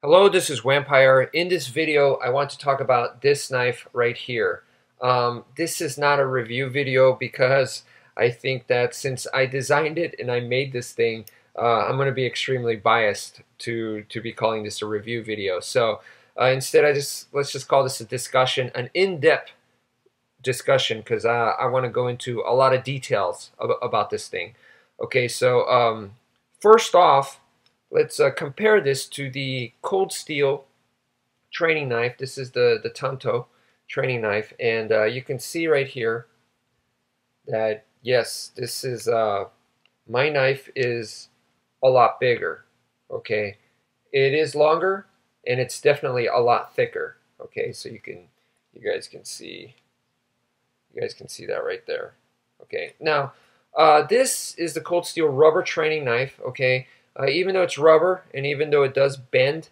Hello, this is wmpyr. In this video, I want to talk about this knife right here. This is not a review video because I think that since I designed it and I made this thing, I'm going to be extremely biased to be calling this a review video. So instead, let's just call this a discussion, an in-depth discussion, because I want to go into a lot of details about this thing. Okay, so first off, let's compare this to the Cold Steel training knife. This is the Tanto training knife, and you can see right here that yes, this is my knife is a lot bigger. Okay, it is longer, and it's definitely a lot thicker. Okay, so you guys can see that right there. Okay, now this is the Cold Steel rubber training knife. Okay. Even though it's rubber and even though it does bend,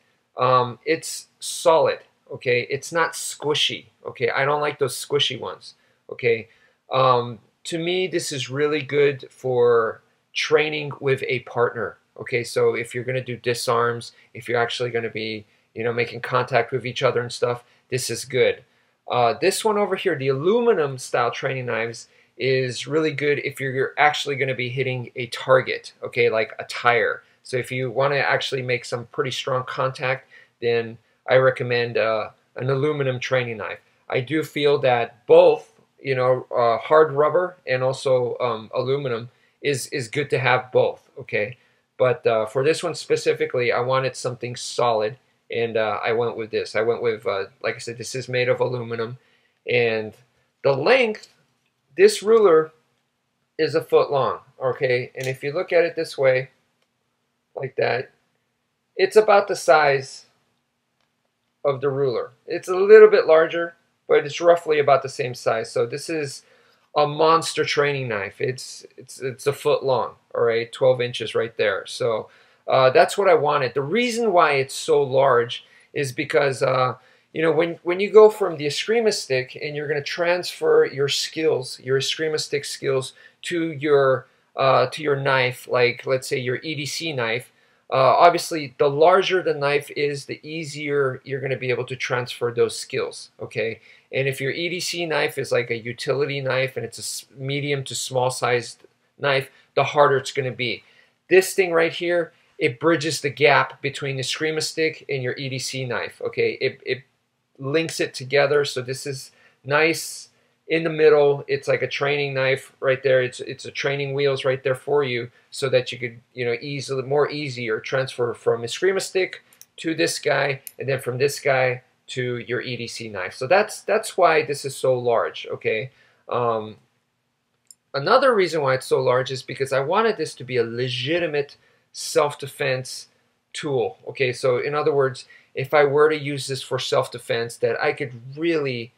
it's solid. Okay, it's not squishy. Okay, I don't like those squishy ones. Okay, to me, this is really good for training with a partner. Okay, so if you're going to do disarms, if you're actually going to be, making contact with each other and stuff, this is good. This one over here, the aluminum style training knives, is really good if you're actually going to be hitting a target. Okay, like a tire. So if you want to actually make some pretty strong contact, then I recommend an aluminum training knife. I do feel that both, hard rubber and also aluminum is good to have both. Okay, but for this one specifically, I wanted something solid, and I went with this. I went with, like I said, this is made of aluminum, and the length, this ruler is 1 foot long. Okay, and if you look at it this way, like that, it's about the size of the ruler. It's a little bit larger, but it's roughly about the same size. So this is a monster training knife. It's 1 foot long. All right, 12 inches right there. So that's what I wanted. The reason why it's so large is because when you go from the Eskrima stick and you're going to transfer your skills, your Eskrima stick skills, to your knife, like let's say your EDC knife, obviously the larger the knife is, the easier you're going to be able to transfer those skills. Okay, and if your EDC knife is like a utility knife and it's a medium to small sized knife, the harder it's going to be. This thing right here, it bridges the gap between the Eskrima stick and your EDC knife. Okay, it links it together, so this is nice in the middle. It's like a training knife right there. It's a training wheels right there for you, so that you could more easier transfer from Eskrima stick to this guy, and then from this guy to your EDC knife. So that's why this is so large. Okay. Another reason why it's so large is because I wanted this to be a legitimate self-defense tool. Okay, so in other words, if I were to use this for self-defense, that I could really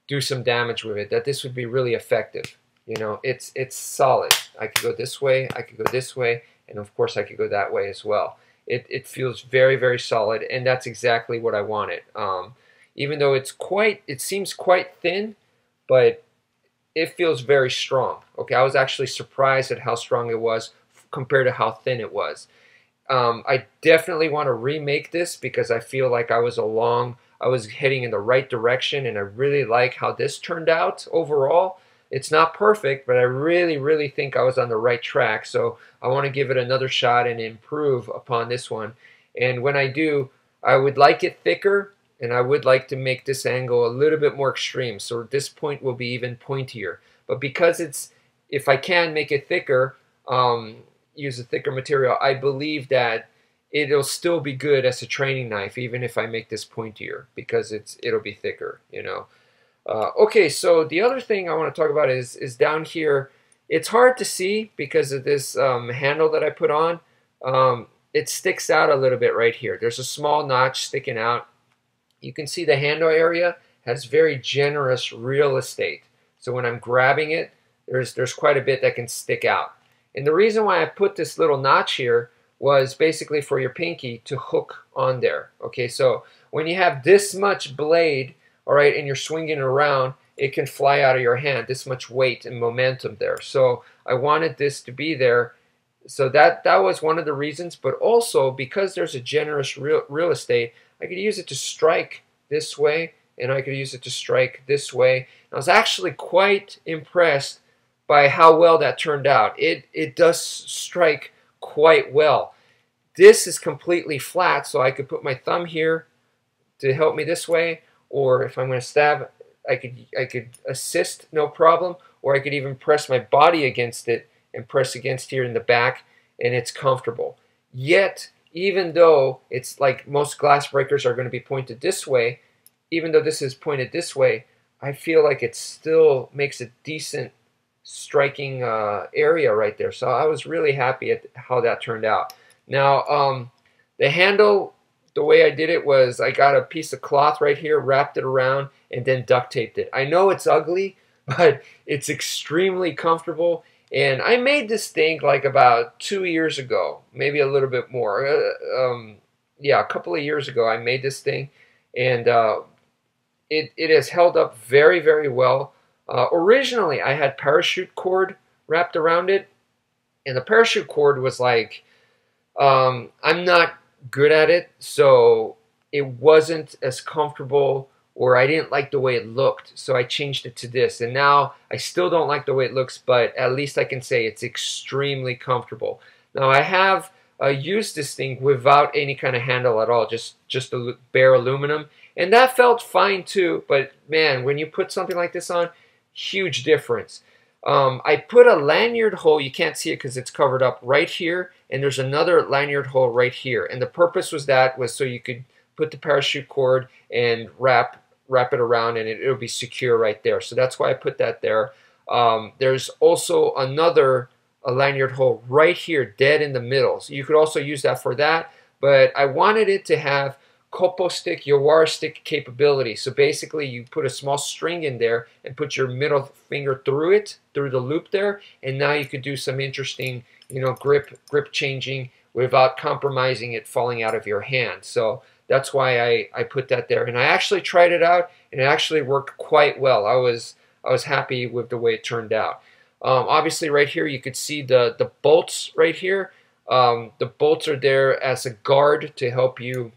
do some damage with it, that this would be really effective. It's solid. I could go this way, I could go this way, and of course I could go that way as well. It feels very, very solid, and that's exactly what I wanted. Even though it seems quite thin, but it feels very strong. Okay, I was actually surprised at how strong it was compared to how thin it was. I definitely want to remake this because I feel like I was heading in the right direction, and I really like how this turned out overall. It's not perfect, but I really, really think I was on the right track. So I want to give it another shot and improve upon this one. And when I do, I would like it thicker, and I would like to make this angle a little bit more extreme. So this point will be even pointier. But because if I can make it thicker, use a thicker material, I believe that it'll still be good as a training knife, even if I make this pointier, because it'll be thicker. Okay, so the other thing I want to talk about is down here. It's hard to see because of this handle that I put on. It sticks out a little bit right here. There's a small notch sticking out. You can see the handle area has very generous real estate. So when I'm grabbing it, there's quite a bit that can stick out. And the reason why I put this little notch here was basically for your pinky to hook on there. Okay, so when you have this much blade, all right, and you're swinging it around, it can fly out of your hand, this much weight and momentum there. So I wanted this to be there So that was one of the reasons, but also because there's a generous real estate, I could use it to strike this way, and I could use it to strike this way. I was actually quite impressed by how well that turned out. It does strike quite well. This is completely flat, so I could put my thumb here to help me this way, or if I'm going to stab, I could assist, no problem, or I could even press my body against it and press against here in the back, and it's comfortable. Yet, even though it's like most glass breakers are going to be pointed this way, even though this is pointed this way, I feel like it still makes a decent striking area right there. So I was really happy at how that turned out. Now, the handle, the way I did it was I got a piece of cloth right here, wrapped it around, and then duct taped it. I know it's ugly, but it's extremely comfortable. And I made this thing like about 2 years ago, maybe a little bit more. Yeah, a couple of years ago I made this thing, and it has held up very, very well. Originally, I had parachute cord wrapped around it, and the parachute cord was like, I'm not good at it, so it wasn't as comfortable, or I didn't like the way it looked, so I changed it to this. And now I still don't like the way it looks, but at least I can say it's extremely comfortable. Now I have used this thing without any kind of handle at all, just the bare aluminum, and that felt fine too. But man, when you put something like this on, huge difference. I put a lanyard hole, you can't see it because it's covered up, right here, and there's another lanyard hole right here. And the purpose was so you could put the parachute cord and wrap it around, and it'll be secure right there. So that's why I put that there. There's also another lanyard hole right here, dead in the middle. So you could also use that for that, but I wanted it to have Kopo stick, Yawara stick capability. So basically you put a small string in there and put your middle finger through it, through the loop there, and now you could do some interesting, grip changing without compromising it falling out of your hand. So that's why I put that there. And I actually tried it out, and it actually worked quite well. I was happy with the way it turned out. Obviously right here you could see the bolts right here. The bolts are there as a guard to help you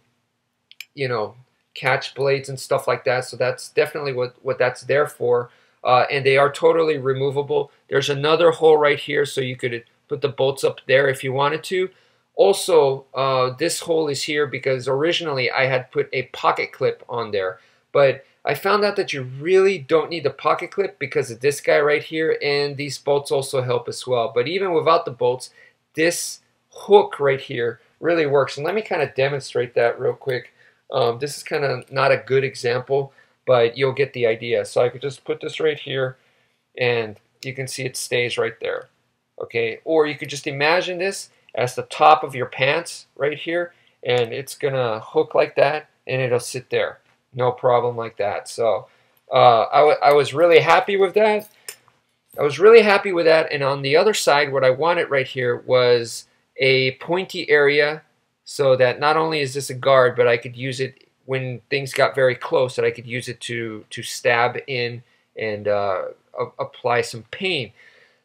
catch blades and stuff like that. So that's definitely what that's there for. And they are totally removable. There's another hole right here, so you could put the bolts up there if you wanted to. Also, this hole is here because originally I had put a pocket clip on there, but I found out that you really don't need the pocket clip because of this guy right here, and these bolts also help as well. But even without the bolts, this hook right here really works. And let me kind of demonstrate that real quick. This is kind of not a good example, but you'll get the idea. So I could just put this right here, and you can see it stays right there. Okay, or you could just imagine this as the top of your pants right here, and it's gonna hook like that, and it'll sit there, no problem like that. So I was really happy with that. And on the other side, what I wanted right here was a pointy area, so that not only is this a guard, but I could use it when things got very close, that I could use it to stab in and apply some pain.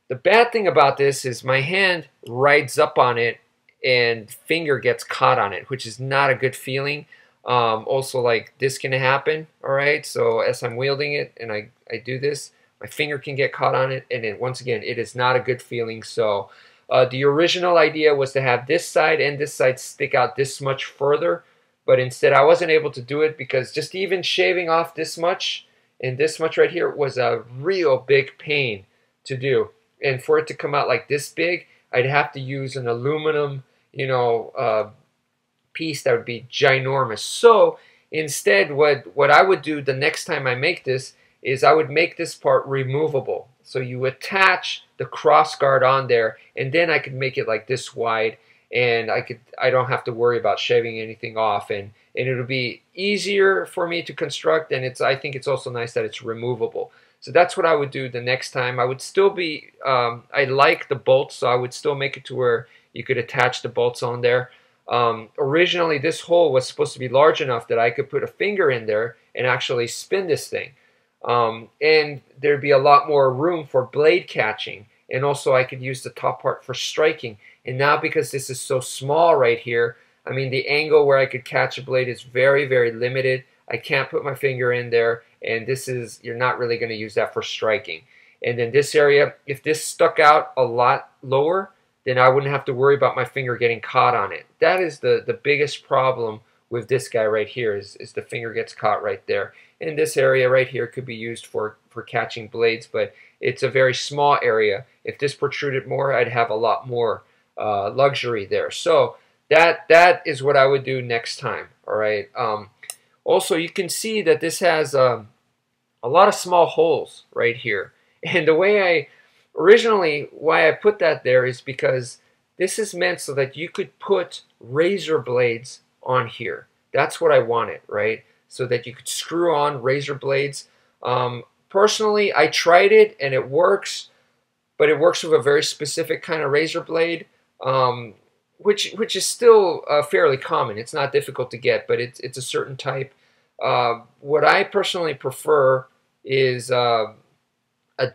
The bad thing about this is my hand rides up on it and finger gets caught on it, which is not a good feeling. Also, like, this can happen, all right? So as I'm wielding it and I do this, my finger can get caught on it, and then once again, it is not a good feeling. So the original idea was to have this side and this side stick out this much further, but instead I wasn't able to do it because just even shaving off this much and this much right here was a real big pain to do. And for it to come out like this big, I'd have to use an aluminum, piece that would be ginormous. So instead, what I would do the next time I make this is I would make this part removable. So you attach the cross guard on there, and then I could make it like this wide, and I don't have to worry about shaving anything off, and it'll be easier for me to construct, and I think it's also nice that it's removable. So that's what I would do the next time. I would still be, I like the bolts, so I would still make it to where you could attach the bolts on there. Originally, this hole was supposed to be large enough that I could put a finger in there and actually spin this thing. And there'd be a lot more room for blade catching. and also I could use the top part for striking. And now because this is so small right here, I mean the angle where I could catch a blade is very, very limited. I can't put my finger in there, and this is, you're not really going to use that for striking. And then this area, if this stuck out a lot lower, then I wouldn't have to worry about my finger getting caught on it. That is the biggest problem with this guy right here, is the finger gets caught right there. And this area right here could be used for catching blades, but it's a very small area. If this protruded more, I'd have a lot more luxury there. So that is what I would do next time. All right. Also, you can see that this has a lot of small holes right here. And the way why I put that there is because this is meant so that you could put razor blades on here. That's what I wanted, right? So that you could screw on razor blades. Personally, I tried it and it works, but it works with a very specific kind of razor blade, which is still fairly common. It's not difficult to get, but it's a certain type. What I personally prefer is a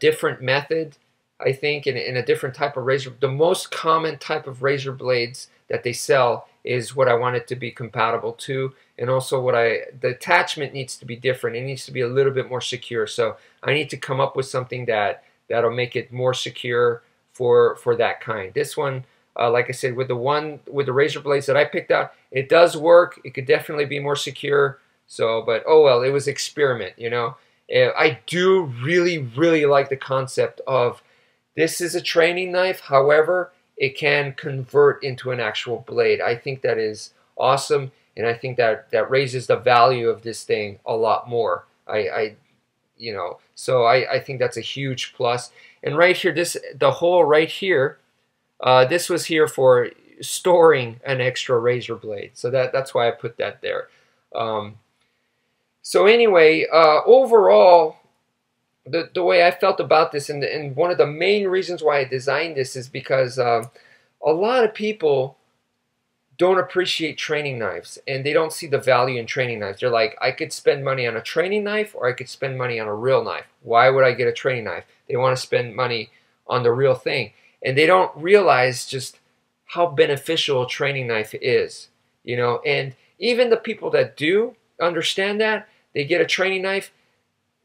different method, I think, in a different type of razor. The most common type of razor blades that they sell is what I want it to be compatible to, and also the attachment needs to be different. It needs to be a little bit more secure. So I need to come up with something that'll make it more secure for that kind. This one, like I said, with the razor blades that I picked out, it does work. It could definitely be more secure. So, but oh well, it was experiment, you know. I do really, really like the concept of this is a training knife. However, it can convert into an actual blade. I think that is awesome, and I think that raises the value of this thing a lot more. You know, so I think that's a huge plus. And right here, the hole right here, this was here for storing an extra razor blade. So that's why I put that there. So anyway, overall, the way I felt about this, and one of the main reasons why I designed this is because a lot of people don't appreciate training knives, and they don't see the value in training knives. They're like, I could spend money on a training knife, or I could spend money on a real knife. Why would I get a training knife? They want to spend money on the real thing, and they don't realize just how beneficial a training knife is, you know. And even the people that do understand that, they get a training knife,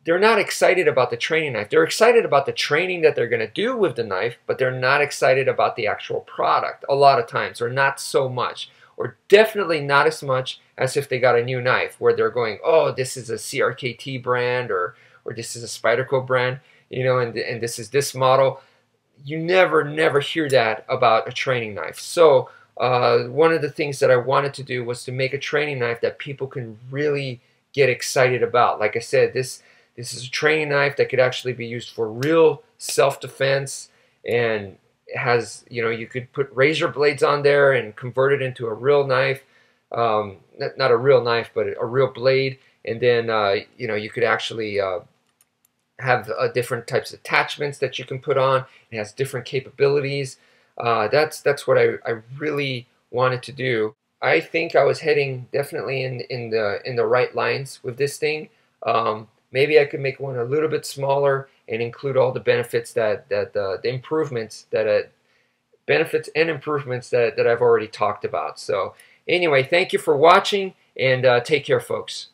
they're not excited about the training knife. They're excited about the training that they're going to do with the knife, but they're not excited about the actual product a lot of times, or not so much, or definitely not as much as if they got a new knife, where they're going, oh, this is a CRKT brand, or this is a Spyderco brand, you know, and this is this model. You never hear that about a training knife. So one of the things that I wanted to do was to make a training knife that people can really get excited about. Like I said, this is a training knife that could actually be used for real self-defense, and it has, you know, you could put razor blades on there and convert it into a real knife. Not a real knife, but a real blade. And then, you know, you could actually have different types of attachments that you can put on. It has different capabilities. That's what I really wanted to do. I think I was heading definitely in the right lines with this thing. Maybe I could make one a little bit smaller and include all the benefits the improvements benefits and improvements that I've already talked about. So anyway, thank you for watching, and take care, folks.